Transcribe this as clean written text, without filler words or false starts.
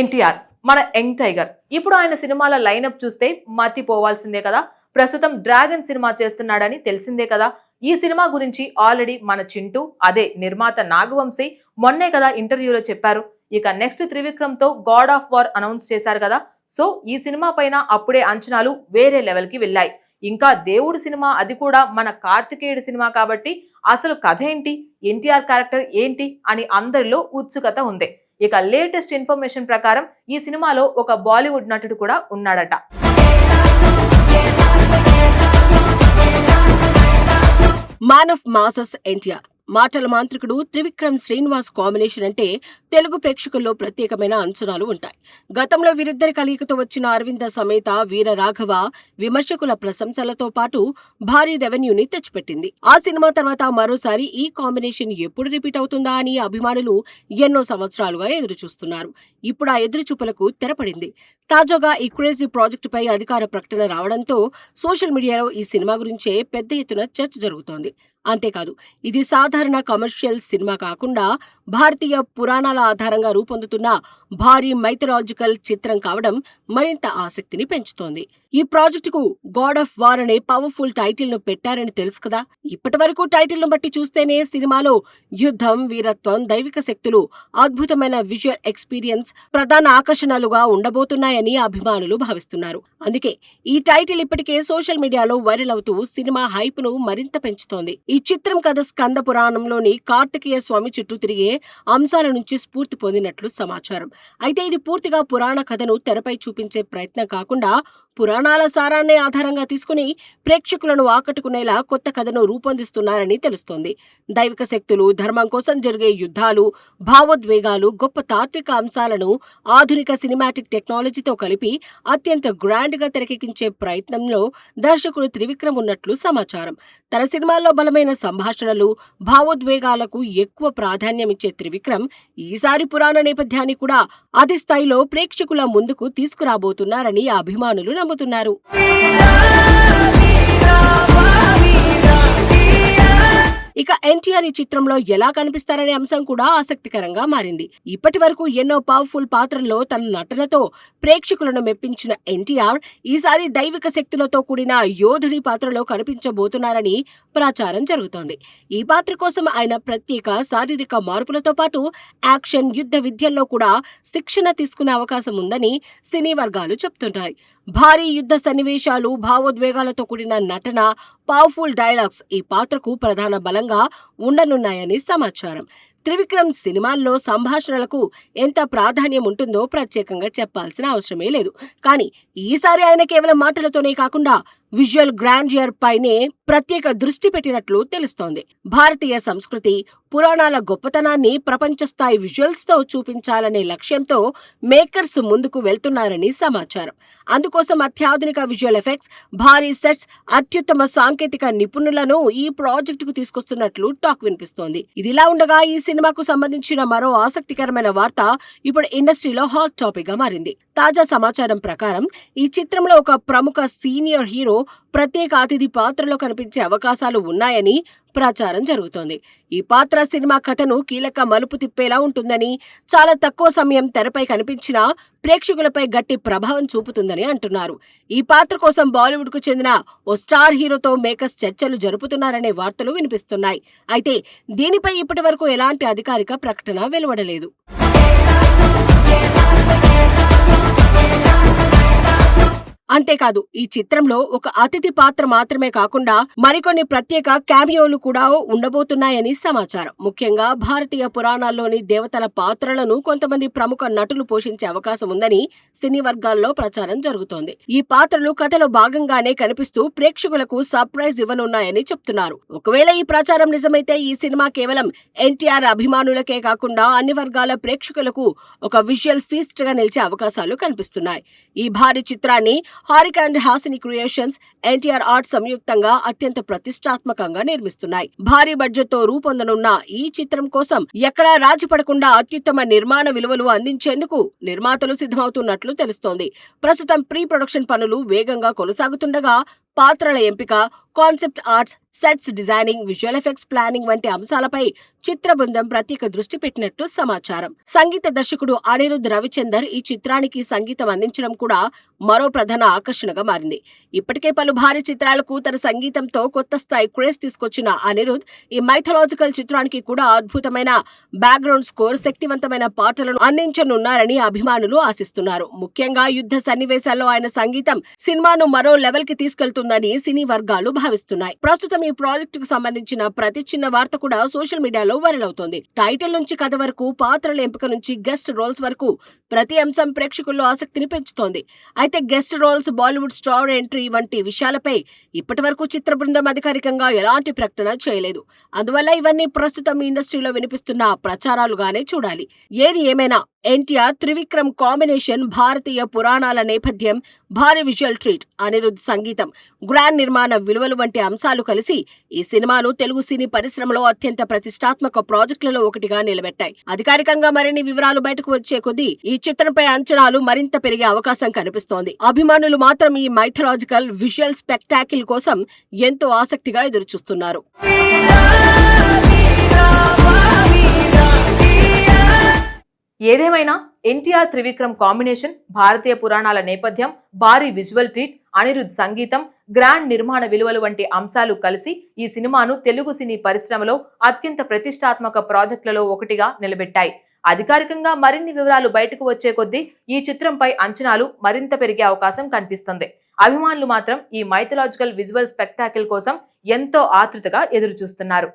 ఎన్టీఆర్ మన young tiger. ఇప్పుడు ఆయన సినిమాల లైనప్ చూస్తే మతిపోవాల్సిందే కదా. ప్రస్తుతం డ్రాగన్ సినిమా చేస్తున్నాడని తెలిసిందే కదా. ఈ సినిమా గురించి ఆల్రెడీ మన చింటూ, అదే నిర్మాత నాగవంశీ మొన్నే కదా ఇంటర్వ్యూలో చెప్పారు. ఇక నెక్స్ట్ త్రివిక్రమ్ తో గాడ్ ఆఫ్ వార్ అనౌన్స్ చేశారు కదా. సో ఈ సినిమా పైన అప్పుడే అంచనాలు వేరే లెవెల్ కి వెళ్ళాయి. ఇంకా దేవుడు సినిమా, అది కూడా మన కార్తికేయుడు సినిమా కాబట్టి అసలు కథ ఏంటి, ఎన్టీఆర్ క్యారెక్టర్ ఏంటి అని అందరిలో ఉత్సుకత ఉంది. ఇక లేటెస్ట్ ఇన్ఫర్మేషన్ ప్రకారం ఈ సినిమాలో ఒక బాలీవుడ్ నటుడు కూడా ఉన్నాడట. మ్యాన్ ఆఫ్ మాసెస్ ఎన్టీఆర్, మాటల మాంత్రికుడు త్రివిక్రమ్ శ్రీనివాస్ కాంబినేషన్ అంటే తెలుగు ప్రేక్షకుల్లో ప్రత్యేకమైన అంచనాలు ఉంటాయి. గతంలో వీరిద్దరి కలయికతో వచ్చిన అరవింద సమేత వీర రాఘవ విమర్శకుల ప్రశంసలతో పాటు భారీ రెవెన్యూని తెచ్చిపెట్టింది. ఆ సినిమా తర్వాత మరోసారి ఈ కాంబినేషన్ ఎప్పుడు రిపీట్ అవుతుందా అని అభిమానులు ఎన్నో సంవత్సరాలుగా ఎదురుచూస్తున్నారు. ఇప్పుడు ఆ ఎదురుచూపులకు తెరపడింది. తాజాగా ఈ క్రేజీ ప్రాజెక్టుపై అధికార ప్రకటన రావడంతో సోషల్ మీడియాలో ఈ సినిమా గురించే పెద్ద ఎత్తున చర్చ జరుగుతోంది. అంతేకాదు, ఇది సాధారణ కమర్షియల్ సినిమా కాకుండా భారతీయ పురాణాల ఆధారంగా రూపొందుతున్న భారీ మైథలాజికల్ చిత్రం కావడం మరింత ఆసక్తిని పెంచుతోంది. ఈ ప్రాజెక్టుకు గాడ్ ఆఫ్ వార్ అనే పవర్ఫుల్ టైటిల్ ను పెట్టారని తెలుసు కదా. ఇప్పటి వరకు టైటిల్ ను బట్టి చూస్తేనే సినిమాలో యుద్ధం, వీరత్వం, దైవిక శక్తులు, అద్భుతమైన విజువల్ ఎక్స్పీరియన్స్ ప్రధాన ఆకర్షణలుగా ఉండబోతున్నాయని అభిమానులు భావిస్తున్నారు. అందుకే ఈ టైటిల్ ఇప్పటికే సోషల్ మీడియాలో వైరల్ అవుతూ సినిమా హైప్ ను మరింత పెంచుతోంది. ఈ చిత్రం కథ స్కంద పురాణంలోని కార్తికేయ స్వామి చుట్టూ తిరిగే అంశాల నుంచి స్ఫూర్తి పొందినట్లు సమాచారం. అయితే ఇది పూర్తిగా పురాణ కథను తెరపై చూపించే ప్రయత్నం కాకుండా పురాణాల సారాన్నే ఆధారంగా తీసుకుని ప్రేక్షకులను ఆకట్టుకునేలా కొత్త కథను రూపొందిస్తున్నారని తెలుస్తోంది. దైవిక శక్తులు, ధర్మం కోసం జరిగే యుద్ధాలు, భావోద్వేగాలు, గొప్ప తాత్విక అంశాలను ఆధునిక సినిమాటిక్ టెక్నాలజీతో కలిపి అత్యంత గ్రాండ్ గా తెరకెక్కించే ప్రయత్నంలో దర్శకుడు త్రివిక్రమ్ ఉన్నట్లు సమాచారం. తన సినిమాల్లో బలమైన సంభాషణలు, భావోద్వేగాలకు ఎక్కువ ప్రాధాన్యమిచ్చే త్రివిక్రమ్ ఈసారి పురాణ నేపథ్యాన్ని కూడా అదే స్థాయిలో ప్రేక్షకుల ముందుకు తీసుకురాబోతున్నారని అభిమానులు నమ్ముతున్నారు. ఇక ఎన్టీఆర్ ఈ చిత్రంలో ఎలా కనిపిస్తారనే అంశం కూడా ఆసక్తికరంగా మారింది. ఇప్పటి వరకు ఎన్నో పవర్ఫుల్ పాత్రల్లో తన నటనతో ప్రేక్షకులను మెప్పించిన ఎన్టీఆర్ ఈసారి దైవిక శక్తులతో కూడిన యోధుడి పాత్రలో కనిపించబోతున్నారని ప్రచారం జరుగుతోంది. ఈ పాత్ర కోసం ఆయన ప్రత్యేక శారీరక మార్పులతో పాటు యాక్షన్, యుద్ధ విద్యల్లో కూడా శిక్షణ తీసుకునే అవకాశం ఉందని సినీ వర్గాలు చెబుతున్నాయి. భారీ యుద్ధ సన్నివేశాలు, భావోద్వేగాలతో కూడిన నటన, పవర్ఫుల్ డైలాగ్స్ ఈ పాత్రకు ప్రధాన బలంగా ఉండనున్నాయని సమాచారం. త్రివిక్రమ్ సినిమాల్లో సంభాషణలకు ఎంత ప్రాధాన్యం ఉంటుందో ప్రత్యేకంగా చెప్పాల్సిన అవసరమే లేదు. కానీ ఈసారి ఆయన కేవలం మాటలతోనే కాకుండా విజువల్ గ్రాండియర్ పైనే ప్రత్యేక దృష్టి పెట్టినట్లు తెలుస్తోంది. భారతీయ సంస్కృతి, పురాణాల గొప్పతనాన్ని ప్రపంచ స్థాయి విజువల్స్ తో చూపించాలనే లక్ష్యంతో మేకర్స్ ముందుకు వెళ్తున్నారని సమాచారం. అందుకోసం అత్యాధునిక విజువల్ ఎఫెక్ట్స్, భారీ సెట్స్, అత్యుత్తమ సాంకేతిక నిపుణులను ఈ ప్రాజెక్టుకు తీసుకొస్తున్నట్లు టాక్ వినిపిస్తోంది. ఇదిలా ఉండగా ఈ సినిమాకు సంబంధించిన మరో ఆసక్తికరమైన వార్త ఇప్పుడు ఇండస్ట్రీలో హాట్ టాపిక్ గా మారింది. తాజా సమాచారం ప్రకారం ఈ చిత్రంలో ఒక ప్రముఖ సీనియర్ హీరో ప్రత్యేక అతిథి పాత్రలో కనిపించే అవకాశాలు ఉన్నాయని ప్రచారం జరుగుతోంది. ఈ పాత్ర సినిమా కథను కీలక మలుపు తిప్పేలా ఉంటుందని, చాలా తక్కువ సమయం తెరపై కనిపించినా ప్రేక్షకులపై గట్టి ప్రభావం చూపుతుందని అంటున్నారు. ఈ పాత్ర కోసం బాలీవుడ్ కు చెందిన ఓ స్టార్ హీరోతో మేకర్స్ చర్చలు జరుపుతున్నారనే వార్తలు వినిపిస్తున్నాయి. అయితే దీనిపై ఇప్పటి వరకు ఎలాంటి అధికారిక ప్రకటన వెలువడలేదు. అంతేకాదు, ఈ చిత్రంలో ఒక అతిథి పాత్ర మాత్రమే కాకుండా మరికొన్ని ప్రత్యేక క్యామియోలు కూడా ఉండబోతున్నాయని సమాచారం. ముఖ్యంగా భారతీయ పురాణాల్లోని దేవతల పాత్రలను కొంతమంది ప్రముఖ నటులు పోషించే అవకాశం ఉందని సినీ వర్గాల్లో ప్రచారం జరుగుతోంది. ఈ పాత్రలు కథలో భాగంగానే కనిపిస్తూ ప్రేక్షకులకు సర్ప్రైజ్ ఇవ్వనున్నాయని చెప్తున్నారు. ఒకవేళ ఈ ప్రచారం నిజమైతే ఈ సినిమా కేవలం ఎన్టీఆర్ అభిమానులకే కాకుండా అన్ని వర్గాల ప్రేక్షకులకు ఒక విజువల్ ఫీస్ట్ గా నిలిచే అవకాశాలు కనిపిస్తున్నాయి. ఈ భారీ చిత్రాన్ని Harika and Hasini creations, NTR arts సంయుక్తంగా అత్యంత ప్రతిష్టాత్మకంగా నిర్మిస్తున్నాయి. భారీ బడ్జెట్ తో రూపొందనున్న ఈ చిత్రం కోసం ఎక్కడా రాజీ పడకుండా అత్యుత్తమ నిర్మాణ విలువలు అందించేందుకు నిర్మాతలు సిద్ధమవుతున్నట్లు తెలుస్తోంది. ప్రస్తుతం ప్రీ ప్రొడక్షన్ పనులు వేగంగా కొనసాగుతుండగా పాత్రల ఎంపిక, concept arts, sets designing, visual effects planning వంటి అంశాలపై చిత్ర బృందం ప్రత్యేక దృష్టి పెట్టినట్టు సమాచారం. సంగీత దర్శకుడు అనిరుద్ రవిచందర్ ఈ చిత్రానికి సంగీతం అందించడం కూడా మరో ప్రధాన ఆకర్షణగా మారింది. ఇప్పటికే పలు భారీ చిత్రాలకు తన సంగీతంతో కొత్త స్థాయి క్రేజ్ తీసుకొచ్చిన అనిరుద్ ఈ మైథలాజికల్ చిత్రానికి కూడా అద్భుతమైన బ్యాక్గ్రౌండ్ స్కోర్, శక్తివంతమైన పాటలను అందించనున్నారని అభిమానులు ఆశిస్తున్నారు. ముఖ్యంగా యుద్ధ సన్నివేశాల్లో ఆయన సంగీతం సినిమాను మరో లెవెల్ కి తీసుకెళ్తుందని సినీ వర్గాలు భావిస్తున్నాయి. ప్రస్తుతం ఈ ప్రాజెక్టుకు సంబంధించిన ప్రతి చిన్న వార్త కూడా సోషల్ మీడియాలో వైరల్ అవుతోంది. టైటిల్ నుంచి కథ వరకు, పాత్రల ఎంపిక నుంచి గెస్ట్ రోల్స్ వరకు ప్రతి అంశం ప్రేక్షకుల్లో ఆసక్తిని పెంచుతోంది. అయితే guest roles, Bollywood star entry వంటి విషయాలపై ఇప్పటి వరకు చిత్ర బృందం అధికారికంగా ఎలాంటి ప్రకటన చేయలేదు. అందువల్ల ఇవన్నీ ప్రస్తుతం ఇండస్ట్రీలో వినిపిస్తున్న ప్రచారాలుగానే చూడాలి. ఏది ఏమైనా ఎన్టీఆర్ త్రివిక్రమ్ కాంబినేషన్, భారతీయ పురాణాల నేపథ్యం, భారీ విజువల్ ట్రీట్, అనిరుద్ సంగీతం, గ్రాండ్ నిర్మాణ విలువలు వంటి అంశాలు కలిసి ఈ సినిమాను తెలుగు సినీ పరిశ్రమలో అత్యంత ప్రతిష్టాత్మక ప్రాజెక్టులలో ఒకటిగా నిలబెట్టాయి. అధికారికంగా మరిన్ని వివరాలు బయటకు వచ్చే కొద్దీ ఈ చిత్రంపై అంచనాలు మరింత పెరిగే అవకాశం కనిపిస్తోంది. అభిమానులు మాత్రం ఈ మైథలాజికల్ విజువల్ స్పెక్టాకిల్ కోసం ఎంతో ఆసక్తిగా ఎదురుచూస్తున్నారు. ఏదేమైనా ఎన్టీఆర్ త్రివిక్రమ్ కాంబినేషన్, భారతీయ పురాణాల నేపథ్యం, భారీ విజువల్ ట్రీట్, అనిరుద్ సంగీతం, గ్రాండ్ నిర్మాణ విలువలు వంటి అంశాలు కలిసి ఈ సినిమాను తెలుగు సినీ పరిశ్రమలో అత్యంత ప్రతిష్టాత్మక ప్రాజెక్టులలో ఒకటిగా నిలబెట్టాయి. అధికారికంగా మరిన్ని వివరాలు బయటకు వచ్చే కొద్దీ ఈ చిత్రంపై అంచనాలు మరింత పెరిగే అవకాశం కనిపిస్తుంది. అభిమానులు మాత్రం ఈ మైథలాజికల్ విజువల్ స్పెక్టాకిల్ కోసం ఎంతో ఆతృతగా ఎదురుచూస్తున్నారు.